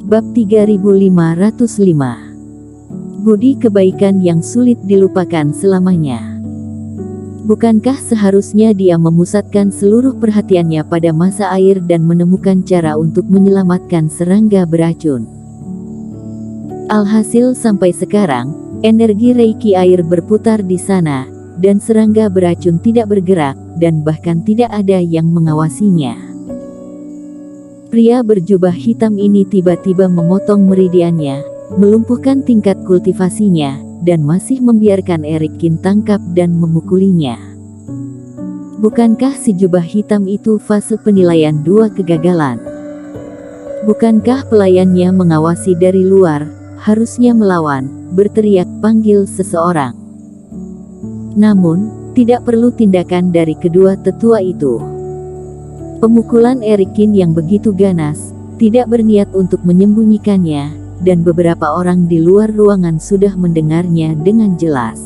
Bab 3505. Budi kebaikan yang sulit dilupakan selamanya. Bukankah seharusnya dia memusatkan seluruh perhatiannya pada masa air dan menemukan cara untuk menyelamatkan serangga beracun? Alhasil sampai sekarang, energi reiki air berputar di sana, dan serangga beracun tidak bergerak, dan bahkan tidak ada yang mengawasinya. Pria berjubah hitam ini tiba-tiba memotong meridiannya, melumpuhkan tingkat kultivasinya, dan masih membiarkan Erikin tangkap dan memukulinya. Bukankah si jubah hitam itu fase penilaian 2 kegagalan? Bukankah pelayannya mengawasi dari luar, harusnya melawan, berteriak panggil seseorang? Namun, tidak perlu tindakan dari kedua tetua itu. Pemukulan Erikin yang begitu ganas, tidak berniat untuk menyembunyikannya, dan beberapa orang di luar ruangan sudah mendengarnya dengan jelas.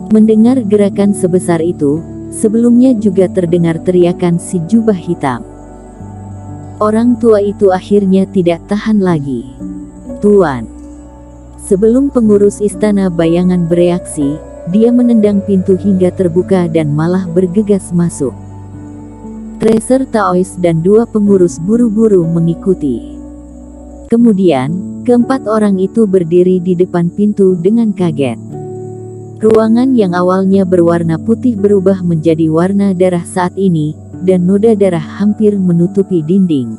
Mendengar gerakan sebesar itu, sebelumnya juga terdengar teriakan si jubah hitam. Orang tua itu akhirnya tidak tahan lagi. "Tuan!" Sebelum pengurus istana bayangan bereaksi, dia menendang pintu hingga terbuka dan malah bergegas masuk. Tracer Taois dan 2 pengurus buru-buru mengikuti. Kemudian, keempat orang itu berdiri di depan pintu dengan kaget. Ruangan yang awalnya berwarna putih berubah menjadi warna darah saat ini, dan noda darah hampir menutupi dinding.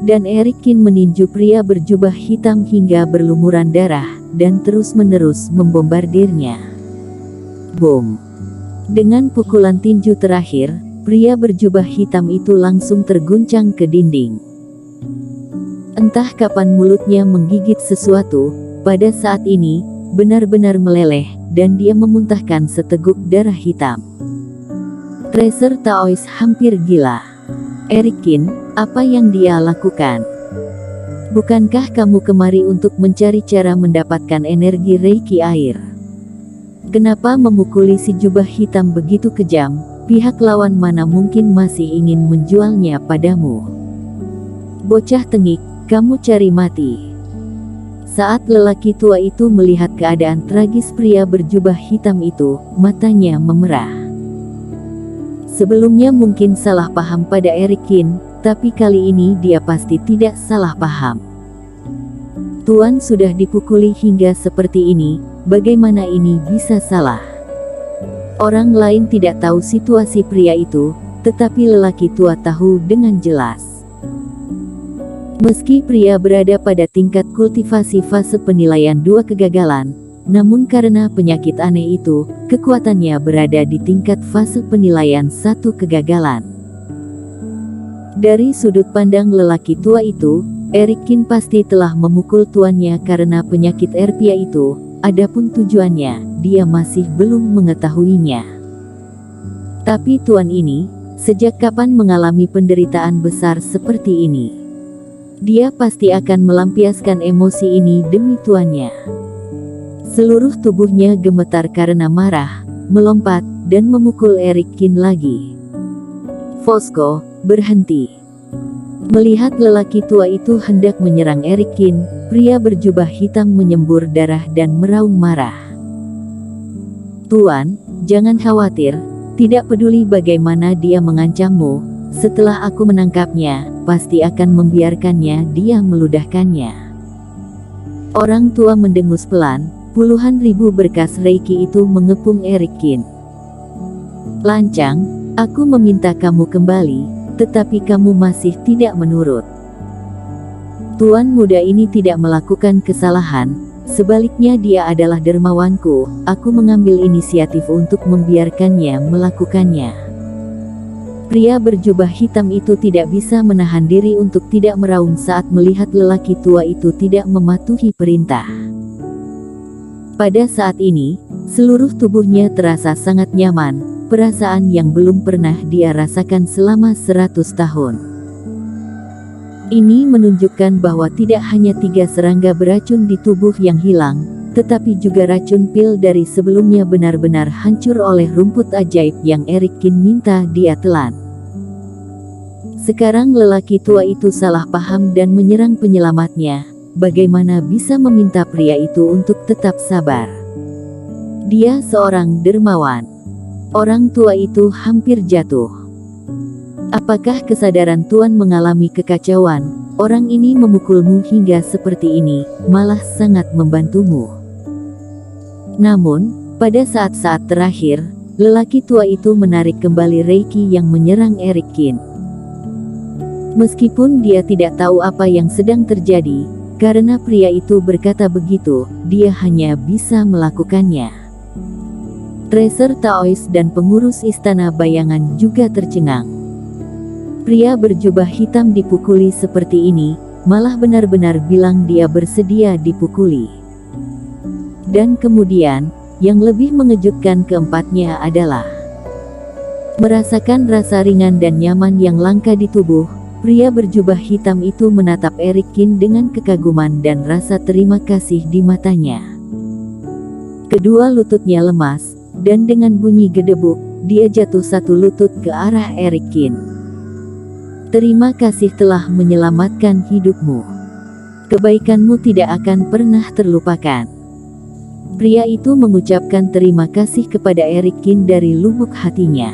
Dan Erikin meninju pria berjubah hitam hingga berlumuran darah, dan terus-menerus membombardirnya. Boom! Dengan pukulan tinju terakhir, pria berjubah hitam itu langsung terguncang ke dinding. Entah kapan mulutnya menggigit sesuatu, pada saat ini, benar-benar meleleh, dan dia memuntahkan seteguk darah hitam. Tracer Taois hampir gila. "Erikin, apa yang dia lakukan? Bukankah kamu kemari untuk mencari cara mendapatkan energi reiki air? Kenapa memukuli si jubah hitam begitu kejam? Pihak lawan mana mungkin masih ingin menjualnya padamu? Bocah tengik, kamu cari mati." Saat lelaki tua itu melihat keadaan tragis pria berjubah hitam itu, matanya memerah. Sebelumnya mungkin salah paham pada Erikin, tapi kali ini dia pasti tidak salah paham. Tuan sudah dipukuli hingga seperti ini, bagaimana ini bisa salah? Orang lain tidak tahu situasi pria itu, tetapi lelaki tua tahu dengan jelas. Meski pria berada pada tingkat kultivasi fase penilaian 2 kegagalan, namun karena penyakit aneh itu, kekuatannya berada di tingkat fase penilaian 1 kegagalan. Dari sudut pandang lelaki tua itu, Erikin pasti telah memukul tuannya karena penyakit Erpia itu, adapun tujuannya, dia masih belum mengetahuinya. Tapi tuan ini, sejak kapan mengalami penderitaan besar seperti ini? Dia pasti akan melampiaskan emosi ini demi tuannya. Seluruh tubuhnya gemetar karena marah, melompat, dan memukul Erikin lagi. "Fosco, berhenti!" Melihat lelaki tua itu hendak menyerang Erikin, pria berjubah hitam menyembur darah dan meraung marah. "Tuan, jangan khawatir, tidak peduli bagaimana dia mengancammu, setelah aku menangkapnya, pasti akan membiarkannya dia meludahkannya." Orang tua mendengus pelan, puluhan ribu berkas reiki itu mengepung Erikin. "Lancang, aku meminta kamu kembali, tetapi kamu masih tidak menurut. Tuan muda ini tidak melakukan kesalahan, sebaliknya dia adalah dermawanku, aku mengambil inisiatif untuk membiarkannya melakukannya." Pria berjubah hitam itu tidak bisa menahan diri untuk tidak meraung saat melihat lelaki tua itu tidak mematuhi perintah. Pada saat ini, seluruh tubuhnya terasa sangat nyaman, perasaan yang belum pernah dia rasakan selama 100 tahun. Ini menunjukkan bahwa tidak hanya 3 serangga beracun di tubuh yang hilang, tetapi juga racun pil dari sebelumnya benar-benar hancur oleh rumput ajaib yang Erikin minta dia telan. Sekarang lelaki tua itu salah paham dan menyerang penyelamatnya. Bagaimana bisa meminta pria itu untuk tetap sabar? Dia seorang dermawan. Orang tua itu hampir jatuh. Apakah kesadaran Tuan mengalami kekacauan? Orang ini memukulmu hingga seperti ini, malah sangat membantumu. Namun, pada saat-saat terakhir, lelaki tua itu menarik kembali Reiki yang menyerang Erikin. Meskipun dia tidak tahu apa yang sedang terjadi, karena pria itu berkata begitu, dia hanya bisa melakukannya. Tracer Taois dan pengurus istana bayangan juga tercengang. Pria berjubah hitam dipukuli seperti ini, malah benar-benar bilang dia bersedia dipukuli. Dan kemudian, yang lebih mengejutkan keempatnya adalah merasakan rasa ringan dan nyaman yang langka di tubuh. Pria berjubah hitam itu menatap Erikin dengan kekaguman dan rasa terima kasih di matanya. Kedua lututnya lemas, dan dengan bunyi gedebuk, dia jatuh satu lutut ke arah Erikin. Terima kasih telah menyelamatkan hidupmu. Kebaikanmu tidak akan pernah terlupakan. Pria itu mengucapkan terima kasih kepada Erikin dari lubuk hatinya.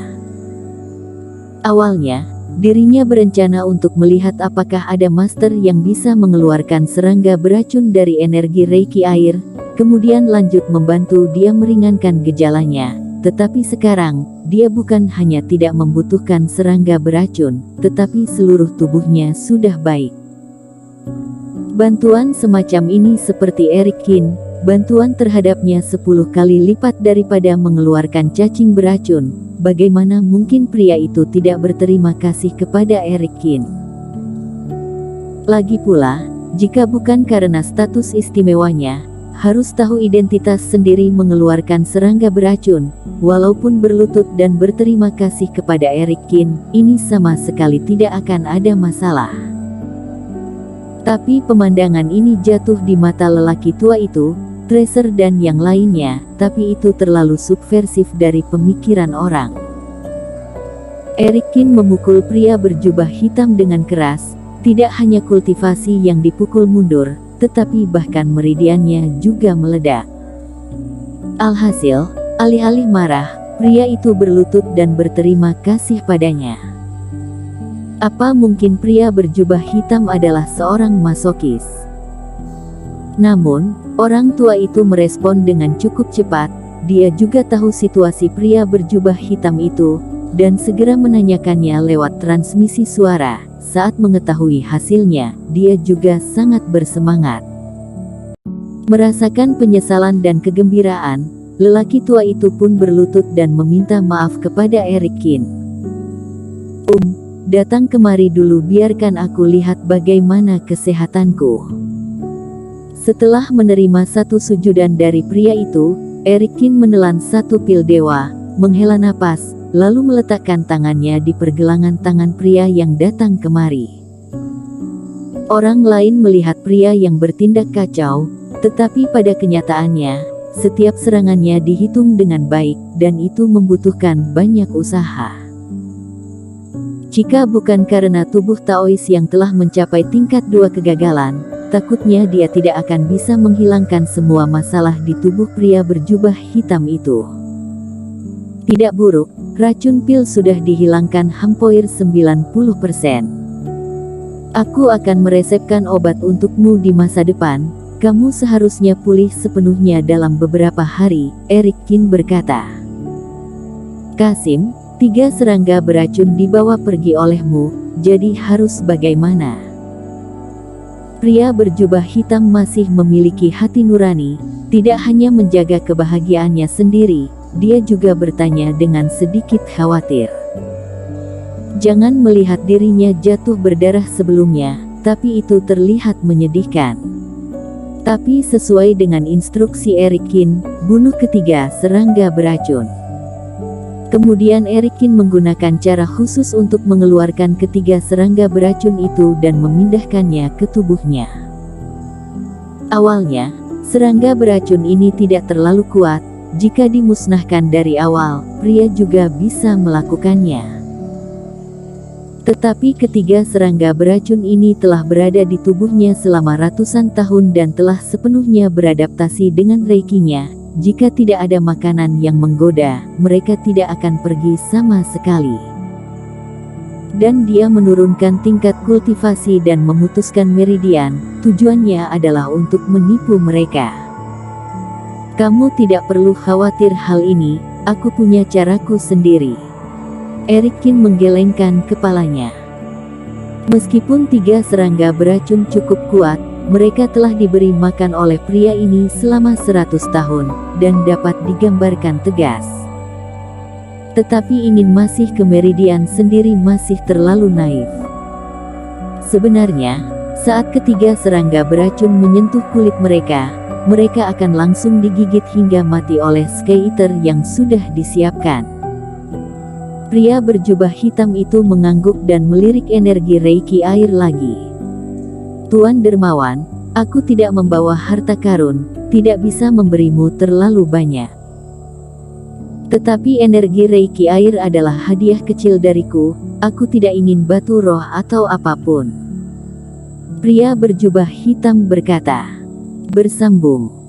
Awalnya, dirinya berencana untuk melihat apakah ada master yang bisa mengeluarkan serangga beracun dari energi Reiki air, kemudian lanjut membantu dia meringankan gejalanya. Tetapi sekarang, dia bukan hanya tidak membutuhkan serangga beracun, tetapi seluruh tubuhnya sudah baik. Bantuan semacam ini seperti Erikin, bantuan terhadapnya 10 kali lipat daripada mengeluarkan cacing beracun. Bagaimana mungkin pria itu tidak berterima kasih kepada Erikin? Lagi pula, jika bukan karena status istimewanya, harus tahu identitas sendiri mengeluarkan serangga beracun, walaupun berlutut dan berterima kasih kepada Erikin, ini sama sekali tidak akan ada masalah. Tapi pemandangan ini jatuh di mata lelaki tua itu, Tracer dan yang lainnya, tapi itu terlalu subversif dari pemikiran orang. Erikin memukul pria berjubah hitam dengan keras, tidak hanya kultivasi yang dipukul mundur, tetapi bahkan meridiannya juga meledak. Alhasil, alih-alih marah, pria itu berlutut dan berterima kasih padanya. Apa mungkin pria berjubah hitam adalah seorang masokis? Namun, orang tua itu merespon dengan cukup cepat. Dia juga tahu situasi pria berjubah hitam itu, dan segera menanyakannya lewat transmisi suara. Saat mengetahui hasilnya, dia juga sangat bersemangat. Merasakan penyesalan dan kegembiraan, lelaki tua itu pun berlutut dan meminta maaf kepada Erikin. Datang kemari dulu, biarkan aku lihat bagaimana kesehatanku. Setelah menerima satu sujudan dari pria itu, Erikin menelan satu pil dewa, menghela napas, lalu meletakkan tangannya di pergelangan tangan pria yang datang kemari. Orang lain melihat pria yang bertindak kacau, tetapi pada kenyataannya, setiap serangannya dihitung dengan baik, dan itu membutuhkan banyak usaha. Jika bukan karena tubuh Taois yang telah mencapai tingkat 2 kegagalan, takutnya dia tidak akan bisa menghilangkan semua masalah di tubuh pria berjubah hitam itu. Tidak buruk, racun pil sudah dihilangkan hampir 90%. Aku akan meresepkan obat untukmu di masa depan, kamu seharusnya pulih sepenuhnya dalam beberapa hari, Erikin berkata. Kasim, 3 serangga beracun dibawa pergi olehmu, jadi harus bagaimana? Pria berjubah hitam masih memiliki hati nurani, tidak hanya menjaga kebahagiaannya sendiri, dia juga bertanya dengan sedikit khawatir. Jangan melihat dirinya jatuh berdarah sebelumnya, tapi itu terlihat menyedihkan. Tapi sesuai dengan instruksi Erikin, bunuh ketiga serangga beracun. Kemudian Erikin menggunakan cara khusus untuk mengeluarkan ketiga serangga beracun itu dan memindahkannya ke tubuhnya. Awalnya, serangga beracun ini tidak terlalu kuat, jika dimusnahkan dari awal, pria juga bisa melakukannya. Tetapi ketiga serangga beracun ini telah berada di tubuhnya selama ratusan tahun dan telah sepenuhnya beradaptasi dengan reikinya. Jika tidak ada makanan yang menggoda, mereka tidak akan pergi sama sekali. Dan dia menurunkan tingkat kultivasi dan memutuskan meridian. Tujuannya adalah untuk menipu mereka. Kamu tidak perlu khawatir hal ini, aku punya caraku sendiri. Erikin menggelengkan kepalanya. Meskipun tiga serangga beracun cukup kuat, mereka telah diberi makan oleh pria ini selama 100 tahun, dan dapat digambarkan tegas. Tetapi ingin masih ke meridian sendiri masih terlalu naif. Sebenarnya, saat ketiga serangga beracun menyentuh kulit mereka, mereka akan langsung digigit hingga mati oleh Sky Eater yang sudah disiapkan. Pria berjubah hitam itu mengangguk dan melirik energi Reiki air lagi. Tuan Dermawan, aku tidak membawa harta karun, tidak bisa memberimu terlalu banyak. Tetapi energi Reiki air adalah hadiah kecil dariku, aku tidak ingin batu roh atau apapun. Pria berjubah hitam berkata. Bersambung.